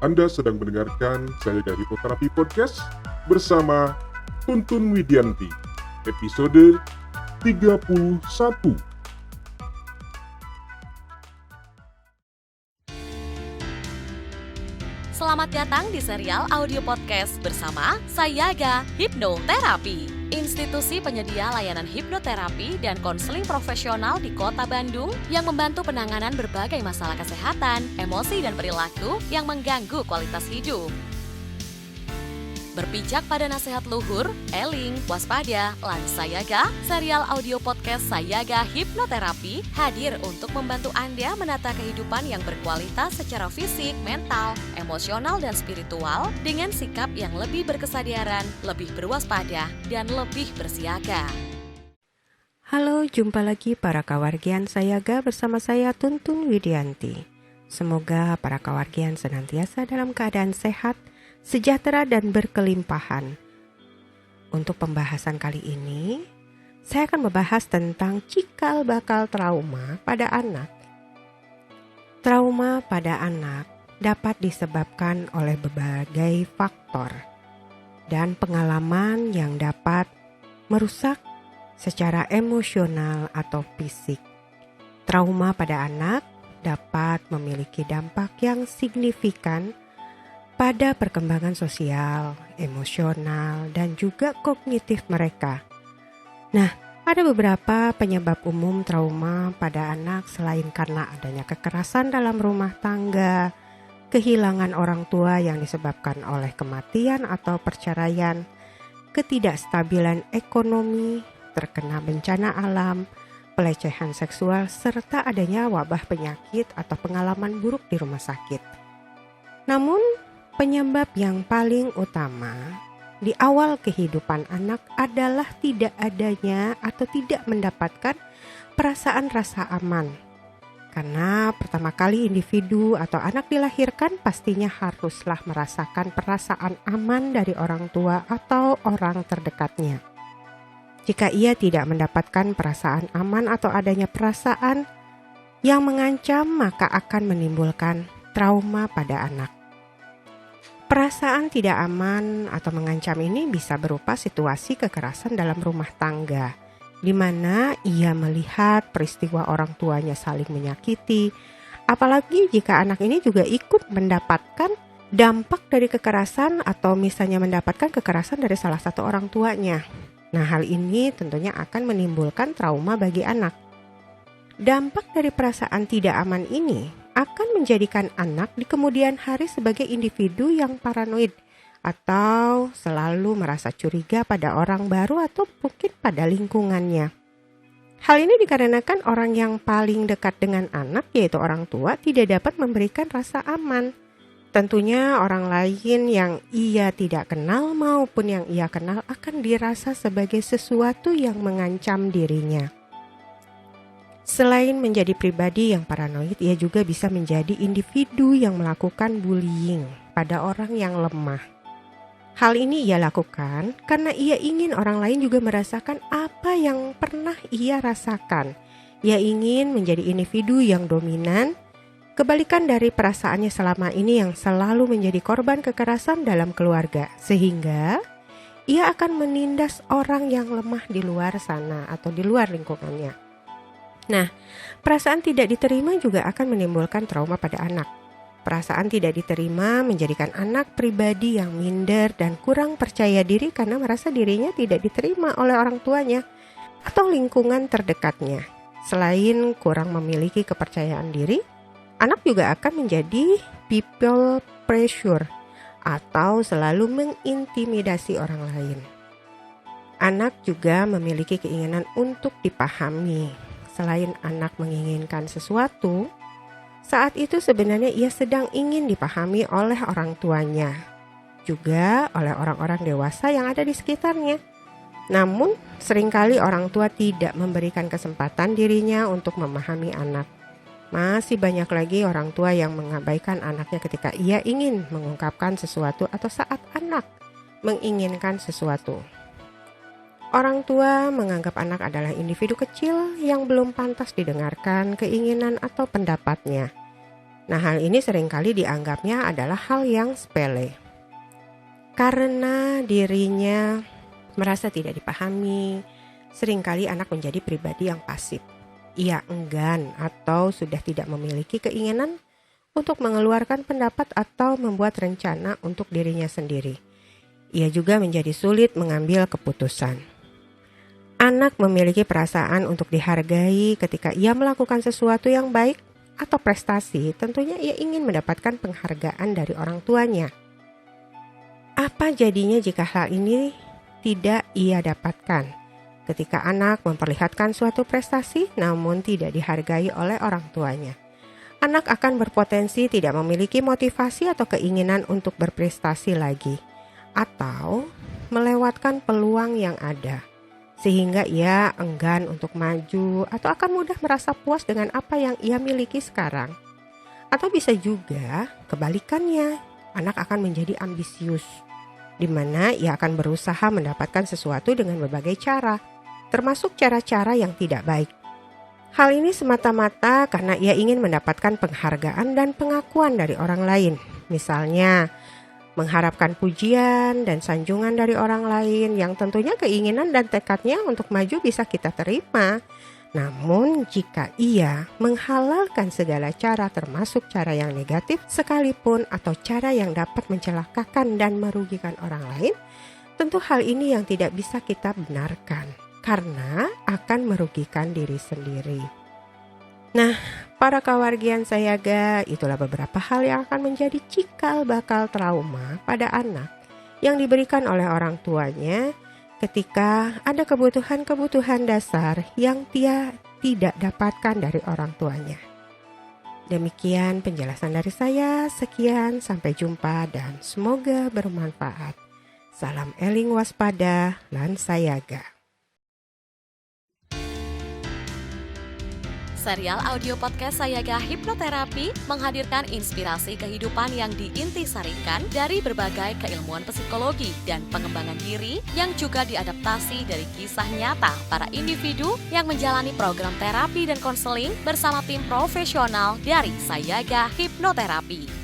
Anda sedang mendengarkan Sayaga Hipnoterapi Podcast bersama Tuntun Widianti, episode 31. Selamat datang di serial audio podcast bersama Sayaga Hipnoterapi, institusi penyedia layanan hipnoterapi dan konseling profesional di Kota Bandung yang membantu penanganan berbagai masalah kesehatan, emosi, dan perilaku yang mengganggu kualitas hidup. Berpijak pada nasihat luhur, eling, waspada, lan Sayaga, serial audio podcast Sayaga Hipnoterapi hadir untuk membantu Anda menata kehidupan yang berkualitas secara fisik, mental, emosional, dan spiritual dengan sikap yang lebih berkesadaran, lebih berwaspada, dan lebih bersiaga. Halo, jumpa lagi para kawargian Sayaga bersama saya Tuntun Widianti. Semoga para kawargian senantiasa dalam keadaan sehat, sejahtera, dan berkelimpahan. Untuk pembahasan kali ini, saya akan membahas tentang cikal bakal trauma pada anak. Trauma pada anak dapat disebabkan oleh berbagai faktor dan pengalaman yang dapat merusak secara emosional atau fisik. Trauma pada anak dapat memiliki dampak yang signifikan pada perkembangan sosial, emosional, dan juga kognitif mereka. Nah, ada beberapa penyebab umum trauma pada anak selain karena adanya kekerasan dalam rumah tangga, kehilangan orang tua yang disebabkan oleh kematian atau perceraian, ketidakstabilan ekonomi, terkena bencana alam, pelecehan seksual, serta adanya wabah penyakit atau pengalaman buruk di rumah sakit. Namun, penyebab yang paling utama di awal kehidupan anak adalah tidak adanya atau tidak mendapatkan perasaan rasa aman. Karena pertama kali individu atau anak dilahirkan pastinya haruslah merasakan perasaan aman dari orang tua atau orang terdekatnya. Jika ia tidak mendapatkan perasaan aman atau adanya perasaan yang mengancam, maka akan menimbulkan trauma pada anak. Perasaan tidak aman atau mengancam ini bisa berupa situasi kekerasan dalam rumah tangga, di mana ia melihat peristiwa orang tuanya saling menyakiti, apalagi jika anak ini juga ikut mendapatkan dampak dari kekerasan atau misalnya mendapatkan kekerasan dari salah satu orang tuanya. Nah, hal ini tentunya akan menimbulkan trauma bagi anak. Dampak dari perasaan tidak aman ini akan menjadikan anak di kemudian hari sebagai individu yang paranoid atau selalu merasa curiga pada orang baru atau mungkin pada lingkungannya. Hal ini dikarenakan orang yang paling dekat dengan anak, yaitu orang tua, tidak dapat memberikan rasa aman. Tentunya orang lain yang ia tidak kenal maupun yang ia kenal akan dirasa sebagai sesuatu yang mengancam dirinya. Selain menjadi pribadi yang paranoid, ia juga bisa menjadi individu yang melakukan bullying pada orang yang lemah. Hal ini ia lakukan karena ia ingin orang lain juga merasakan apa yang pernah ia rasakan. Ia ingin menjadi individu yang dominan, kebalikan dari perasaannya selama ini yang selalu menjadi korban kekerasan dalam keluarga, sehingga ia akan menindas orang yang lemah di luar sana atau di luar lingkungannya. Nah, perasaan tidak diterima juga akan menimbulkan trauma pada anak. Perasaan tidak diterima menjadikan anak pribadi yang minder dan kurang percaya diri karena merasa dirinya tidak diterima oleh orang tuanya atau lingkungan terdekatnya. Selain kurang memiliki kepercayaan diri, anak juga akan menjadi people pleaser atau selalu mengintimidasi orang lain. Anak juga memiliki keinginan untuk dipahami. Selain anak menginginkan sesuatu, saat itu sebenarnya ia sedang ingin dipahami oleh orang tuanya, juga oleh orang-orang dewasa yang ada di sekitarnya. Namun, seringkali orang tua tidak memberikan kesempatan dirinya untuk memahami anak. Masih banyak lagi orang tua yang mengabaikan anaknya ketika ia ingin mengungkapkan sesuatu atau saat anak menginginkan sesuatu. Orang tua menganggap anak adalah individu kecil yang belum pantas didengarkan keinginan atau pendapatnya. Nah, hal ini seringkali dianggapnya adalah hal yang sepele. Karena dirinya merasa tidak dipahami, seringkali anak menjadi pribadi yang pasif. Ia enggan atau sudah tidak memiliki keinginan untuk mengeluarkan pendapat atau membuat rencana untuk dirinya sendiri. Ia juga menjadi sulit mengambil keputusan. Anak memiliki perasaan untuk dihargai ketika ia melakukan sesuatu yang baik atau prestasi. Tentunya ia ingin mendapatkan penghargaan dari orang tuanya. Apa jadinya jika hal ini tidak ia dapatkan? Ketika anak memperlihatkan suatu prestasi namun tidak dihargai oleh orang tuanya, anak akan berpotensi tidak memiliki motivasi atau keinginan untuk berprestasi lagi, atau melewatkan peluang yang ada, sehingga ia enggan untuk maju atau akan mudah merasa puas dengan apa yang ia miliki sekarang. Atau bisa juga kebalikannya, anak akan menjadi ambisius, di mana ia akan berusaha mendapatkan sesuatu dengan berbagai cara, termasuk cara-cara yang tidak baik. Hal ini semata-mata karena ia ingin mendapatkan penghargaan dan pengakuan dari orang lain. Misalnya, mengharapkan pujian dan sanjungan dari orang lain yang tentunya keinginan dan tekadnya untuk maju bisa kita terima. Namun jika ia menghalalkan segala cara termasuk cara yang negatif sekalipun atau cara yang dapat mencelakakan dan merugikan orang lain, tentu hal ini yang tidak bisa kita benarkan karena akan merugikan diri sendiri. Nah, para kawargian sayaga, itulah beberapa hal yang akan menjadi cikal bakal trauma pada anak yang diberikan oleh orang tuanya ketika ada kebutuhan-kebutuhan dasar yang dia tidak dapatkan dari orang tuanya. Demikian penjelasan dari saya, sekian, sampai jumpa dan semoga bermanfaat. Salam eling waspada lan sayaga. Serial audio podcast Sayaga Hipnoterapi menghadirkan inspirasi kehidupan yang diintisarikan dari berbagai keilmuan psikologi dan pengembangan diri yang juga diadaptasi dari kisah nyata para individu yang menjalani program terapi dan konseling bersama tim profesional dari Sayaga Hipnoterapi.